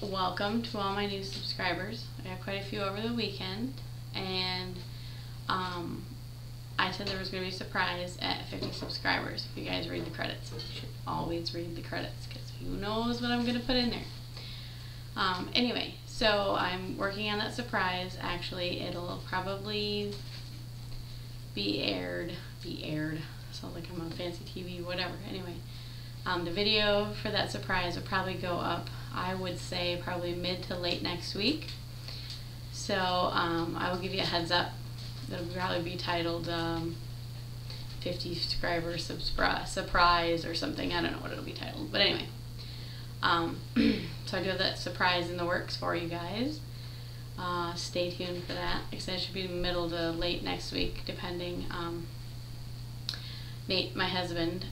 Welcome to all my new subscribers. I got quite a few over the weekend, and I said there was going to be a surprise at 50 subscribers. If you guys read the credits, you should always read the credits because who knows what I'm going to put in there. Anyway, so I'm working on that surprise. Actually, it'll probably be aired. Sounds like I'm on fancy TV, whatever. Anyway, the video for that surprise will probably go up, I would say, probably mid to late next week. So I will give you a heads up. It'll probably be titled 50 subscribers surprise or something. I don't know what it'll be titled, but anyway. So I do have that surprise in the works for you guys. Stay tuned for that, because it should be middle to late next week, depending. Nate, my husband,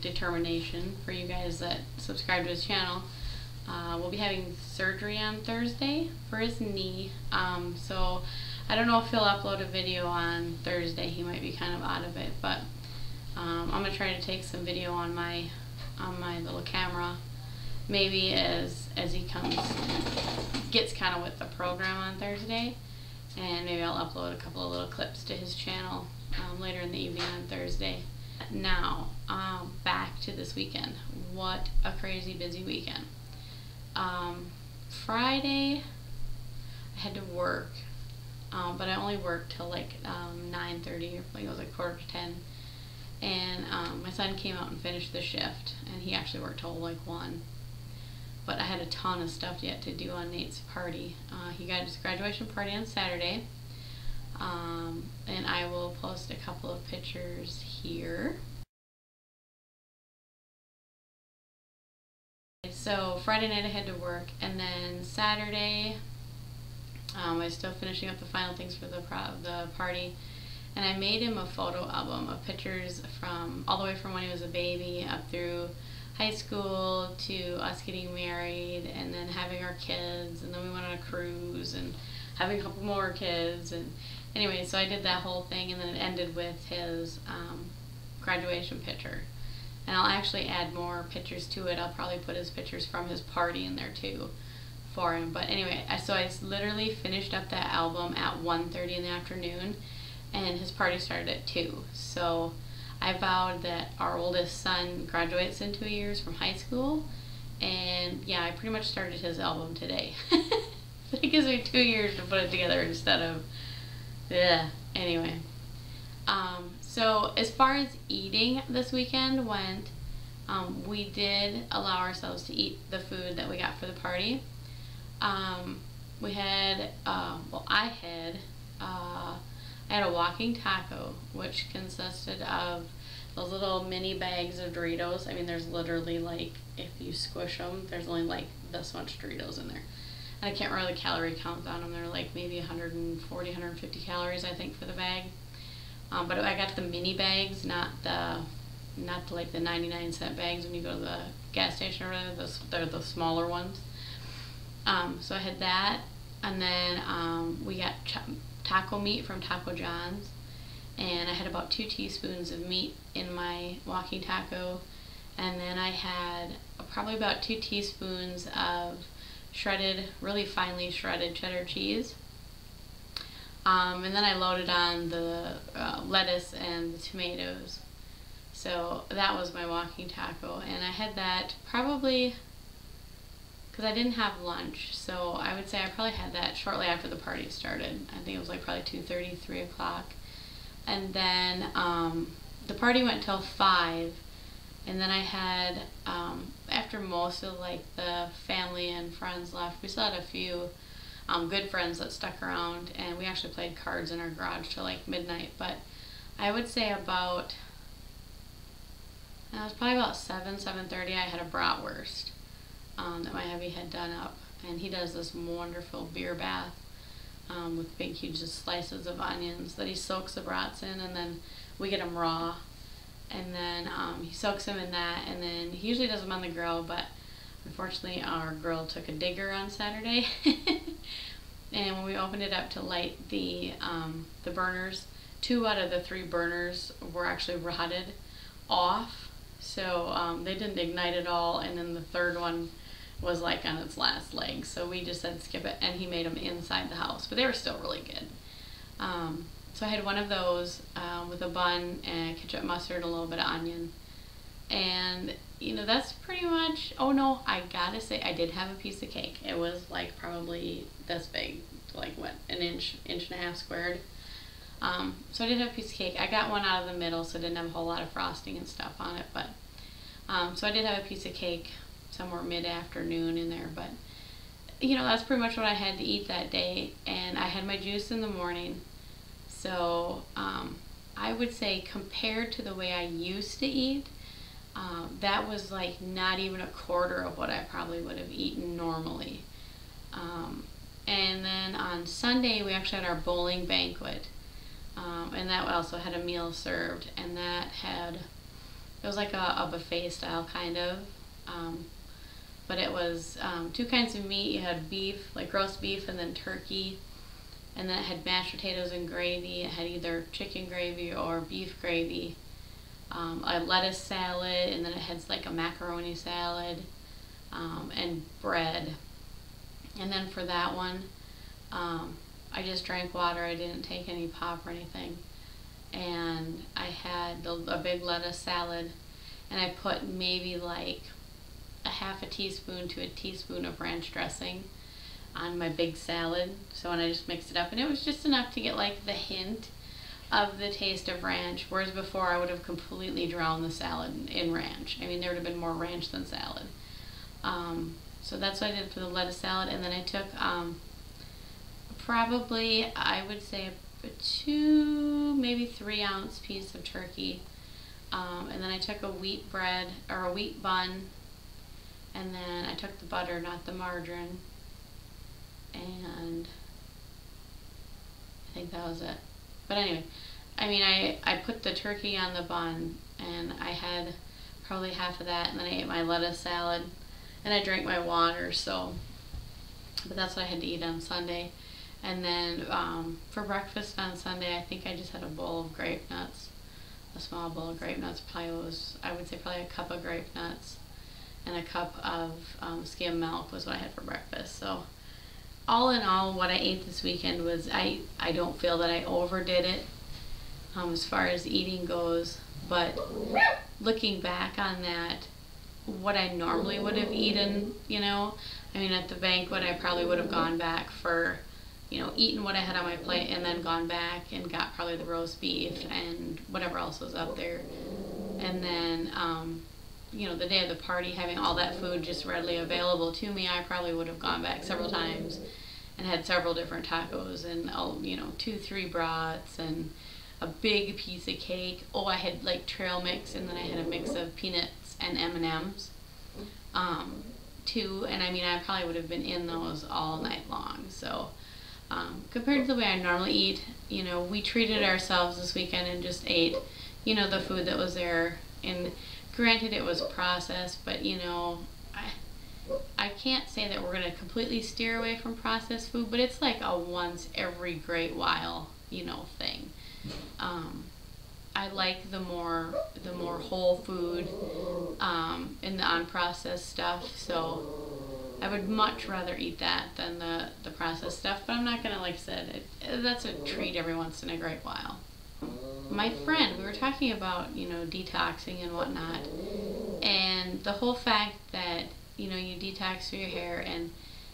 determination for you guys that subscribe to his channel. We'll be having surgery on Thursday for his knee. So I don't know if he'll upload a video on Thursday. He might be kind of out of it, but I'm gonna try to take some video on my little camera. Maybe as he gets kind of with the program on Thursday, and maybe I'll upload a couple of little clips to his channel later in the evening on Thursday. Now, back to this weekend. What a crazy busy weekend. Friday, I had to work, but I only worked till like 9:30, or like it was like 9:45, and my son came out and finished the shift, and he actually worked till like 1. But I had a ton of stuff yet to do on Nate's party. He got his graduation party on Saturday. And I will post a couple of pictures here. So Friday night I had to work, and then Saturday I was still finishing up the final things for the party, and I made him a photo album of pictures from all the way from when he was a baby up through high school to us getting married and then having our kids, and then we went on a cruise and having a couple more kids, and anyway, so I did that whole thing, and then it ended with his graduation picture. And I'll actually add more pictures to it. I'll probably put his pictures from his party in there too for him. But anyway, so I literally finished up that album at 1:30 in the afternoon, and his party started at 2. So I vowed that our oldest son graduates in 2 years from high school, and yeah, I pretty much started his album today. It gives me 2 years to put it together instead of, yeah, anyway. So as far as eating this weekend went, we did allow ourselves to eat the food that we got for the party. We had, well, I had a walking taco, which consisted of those little mini bags of Doritos. I mean, there's literally, like, if you squish them, there's only like this much Doritos in there. And I can't remember the calorie count on them. They're like maybe 140, 150 calories, I think, for the bag. But I got the mini bags, not like the 99-cent bags when you go to the gas station or whatever. They're the smaller ones. So I had that, and then we got taco meat from Taco John's, and I had about 2 teaspoons of meat in my walking taco, and then I had probably about 2 teaspoons of shredded, really finely shredded cheddar cheese. And then I loaded on the lettuce and the tomatoes. So that was my walking taco, and I had that probably because I didn't have lunch, so I would say I probably had that shortly after the party started. I think it was like probably 2:30, 3 o'clock. And then the party went till 5, and then I had, after most of like the family and friends left, we still had a few good friends that stuck around, and we actually played cards in our garage till like midnight. But I would say about, it was probably about 7:30, I had a bratwurst that my hubby had done up, and he does this wonderful beer bath with big huge slices of onions that he soaks the brats in, and then we get them raw, and then he soaks them in that, and then he usually does them on the grill, but unfortunately our grill took a digger on Saturday. And when we opened it up to light the burners, 2 out of the 3 burners were actually rotted off, so they didn't ignite at all, and then the third one was like on its last leg, so we just said skip it, and he made them inside the house, but they were still really good. So I had one of those with a bun and ketchup, mustard, a little bit of onion, and you know, that's pretty much. Oh no, I gotta say, I did have a piece of cake. It was like probably this big, like what, an inch and a half squared. So I did have a piece of cake. I got one out of the middle, so it didn't have a whole lot of frosting and stuff on it, but so I did have a piece of cake somewhere mid-afternoon in there, but you know, that's pretty much what I had to eat that day, and I had my juice in the morning. So I would say, compared to the way I used to eat, that was like not even a quarter of what I probably would have eaten normally. And then on Sunday we actually had our bowling banquet, and that also had a meal served, and it was like a buffet style kind of, but it was 2 kinds of meat. You had beef, like roast beef, and then turkey, and then it had mashed potatoes and gravy. It had either chicken gravy or beef gravy, a lettuce salad, and then it had like a macaroni salad, and bread. And then for that one, I just drank water. I didn't take any pop or anything. And I had a big lettuce salad, and I put maybe like a half a teaspoon to a teaspoon of ranch dressing on my big salad. So when I just mixed it up, and it was just enough to get like the hint of the taste of ranch, whereas before I would have completely drowned the salad in ranch. I mean, there would have been more ranch than salad. So that's what I did for the lettuce salad. And then I took probably, I would say, a 2, maybe 3 ounce piece of turkey, and then I took a wheat bread or a wheat bun, and then I took the butter, not the margarine, and I think that was it. But anyway, I mean, I put the turkey on the bun, and I had probably half of that, and then I ate my lettuce salad, and I drank my water. So, but that's what I had to eat on Sunday. And then for breakfast on Sunday, I think I just had a bowl of grape nuts, a small bowl of grape nuts. Probably was, I would say, probably a cup of grape nuts, and a cup of skim milk was what I had for breakfast. So all in all, what I ate this weekend was, I don't feel that I overdid it as far as eating goes, but looking back on that, what I normally would have eaten, you know, I mean, at the banquet I probably would have gone back for, you know, eaten what I had on my plate, and then gone back and got probably the roast beef and whatever else was up there. And then, you know, the day of the party, having all that food just readily available to me, I probably would have gone back several times and had several different tacos and, you know, 2-3 brats and a big piece of cake. Oh, I had like trail mix, and then I had a mix of peanuts and M&Ms too. And I mean, I probably would have been in those all night long. So compared to the way I normally eat, you know, we treated ourselves this weekend and just ate, you know, the food that was there. And granted, it was processed, but you know, I can't say that we're going to completely steer away from processed food, but it's like a once every great while, you know, thing. I like the more whole food and the unprocessed stuff, so I would much rather eat that than the processed stuff. But I'm not gonna, like I said, that's a treat every once in a great while. My friend, we were talking about, you know, detoxing and whatnot, and the whole fact that, you know, you detox through your hair, and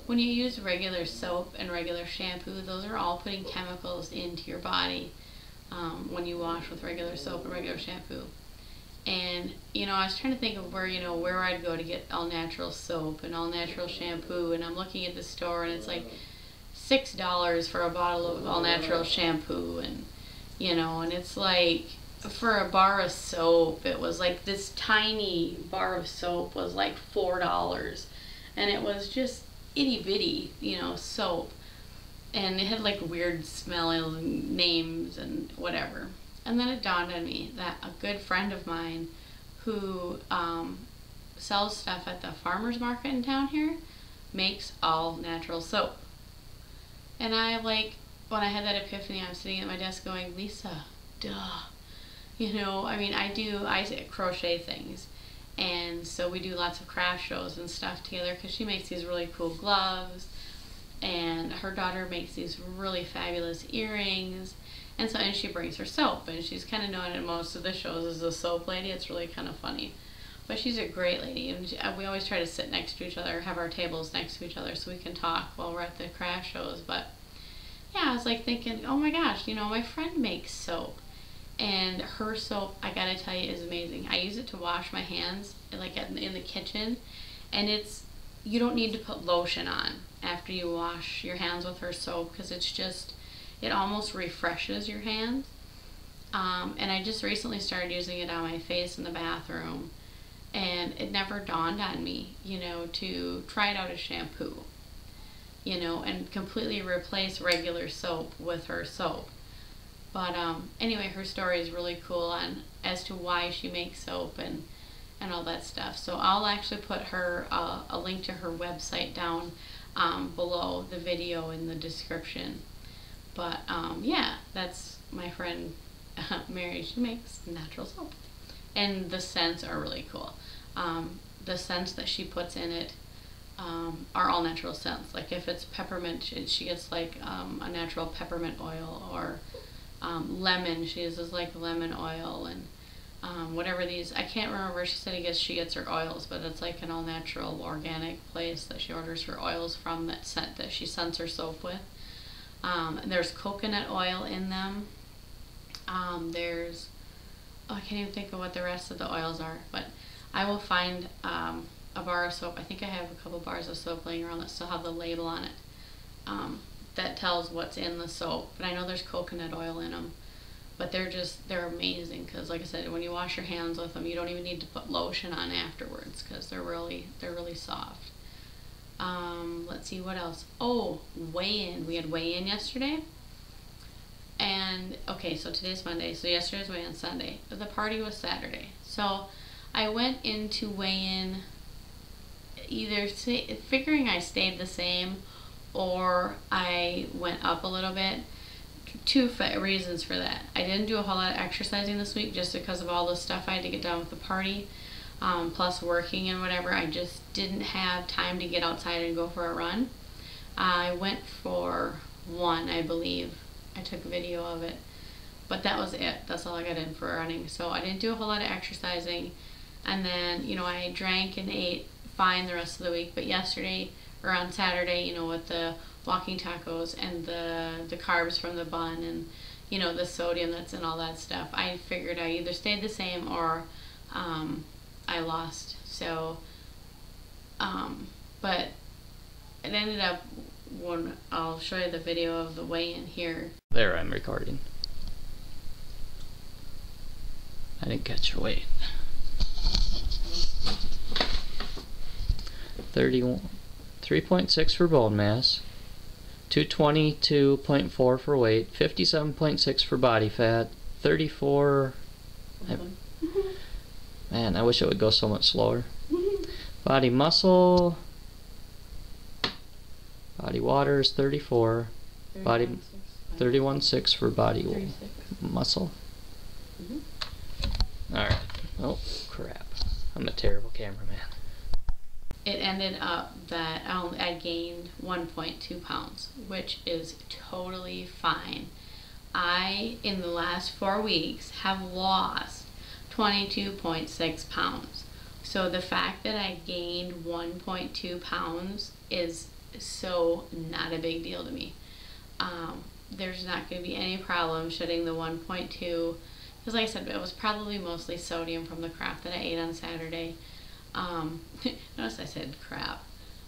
when you use regular soap and regular shampoo, those are all putting chemicals into your body when you wash with regular soap and regular shampoo. And, you know, I was trying to think of where, you know, where I'd go to get all natural soap and all natural shampoo, and I'm looking at the store, and it's like $6 for a bottle of all natural shampoo, and, you know, and it's like, for a bar of soap, it was like this tiny bar of soap was like $4, and it was just itty bitty, you know, soap, and it had like weird smelling names and whatever. And then it dawned on me that a good friend of mine who sells stuff at the farmer's market in town here makes all natural soap. And I, like, when I had that epiphany, I'm sitting at my desk going, Lisa, duh. You know, I mean, I crochet things, And so we do lots of craft shows and stuff together because she makes these really cool gloves, and her daughter makes these really fabulous earrings. And she brings her soap, and she's kind of known at most of the shows as a soap lady. It's really kind of funny. But she's a great lady, and we always try to sit next to each other, have our tables next to each other so we can talk while we're at the craft shows. But yeah, I was like thinking, oh my gosh, my friend makes soap. And her soap, I gotta tell you, is amazing. I use it to wash my hands, like in the kitchen, and you don't need to put lotion on after you wash your hands with her soap, because it almost refreshes your hands. And I just recently started using it on my face in the bathroom, and it never dawned on me, to try it out as shampoo, and completely replace regular soap with her soap. But anyway, her story is really cool as to why she makes soap and all that stuff. So I'll actually put a link to her website down below the video in the description. But yeah, that's my friend Mary. She makes natural soap, and the scents are really cool. The scents that she puts in it are all natural scents. Like if it's peppermint, she gets like a natural peppermint oil, or lemon, she uses like lemon oil, and whatever these, I can't remember where she said she gets her oils, but it's like an all natural organic place that she orders her oils from, that she scents her soap with. There's coconut oil in them. I can't even think of what the rest of the oils are, but I will find a bar of soap. I think I have a couple bars of soap laying around that still have the label on it. That tells what's in the soap, but I know there's coconut oil in them. But they're amazing, because like I said, when you wash your hands with them, you don't even need to put lotion on afterwards, because they're really soft. Let's see what else. Oh, weigh-in. We had weigh-in yesterday. And okay, so today's Monday, so yesterday was weigh-in Sunday. The party was Saturday. So I went into weigh-in either figuring I stayed the same, or I went up a little bit. Two reasons for that. I didn't do a whole lot of exercising this week just because of all the stuff I had to get done with the party, plus working and whatever. I just didn't have time to get outside and go for a run. I went for one, I believe. I took a video of it, but that was it. That's all I got in for running. So I didn't do a whole lot of exercising, and then I drank and ate fine the rest of the week. But yesterday, or on Saturday, with the walking tacos and the carbs from the bun, and the sodium that's in all that stuff, I figured I either stayed the same or I lost. So but it ended up, when I'll show you the video of the weigh-in here. There, I'm recording. I didn't catch your weight. 3.6 for bone mass, 222.4 for weight, 57.6 for body fat, 34. Man, I wish it would go so much slower. Body muscle, body water is 34, body 31.6 for body muscle. Alright, oh crap, I'm a terrible cameraman. It ended up that I gained 1.2 pounds, which is totally fine. I, in the last 4 weeks, have lost 22.6 pounds. So the fact that I gained 1.2 pounds is so not a big deal to me. There's not going to be any problem shedding the 1.2, because like I said, it was probably mostly sodium from the crap that I ate on Saturday. Notice I said crap.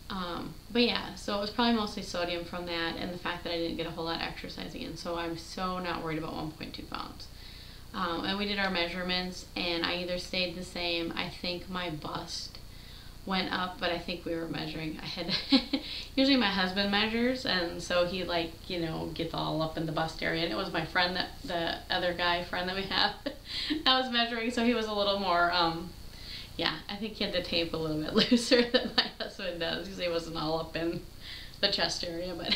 But yeah, so it was probably mostly sodium from that, and the fact that I didn't get a whole lot of exercising in, so I'm so not worried about 1.2 pounds. And we did our measurements, and I either stayed the same. I think my bust went up, but I think we were measuring. I had usually my husband measures, and so he gets all up in the bust area, and it was my friend, the other guy friend that we have, that was measuring, so he was a little more yeah, I think he had the tape a little bit looser than my husband does, because he wasn't all up in the chest area, but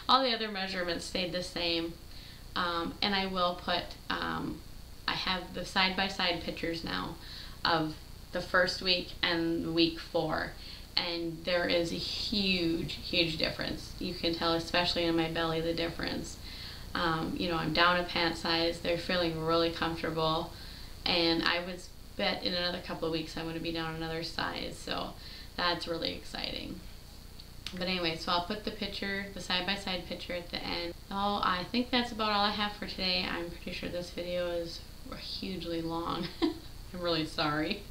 all the other measurements stayed the same. And I will put, I have the side-by-side pictures now of the first week and week 4. And there is a huge difference. You can tell, especially in my belly, the difference. You know, I'm down a pant size. They're feeling really comfortable. And I would bet in another couple of weeks I'm going to be down another size. So that's really exciting. But anyway, so I'll put the picture, the side-by-side picture at the end. Oh, I think that's about all I have for today. I'm pretty sure this video is hugely long. I'm really sorry.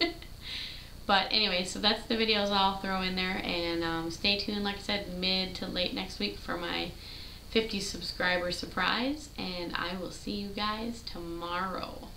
But anyway, so that's the videos I'll throw in there, and stay tuned, like I said, mid to late next week for my 50 subscriber surprise, and I will see you guys tomorrow.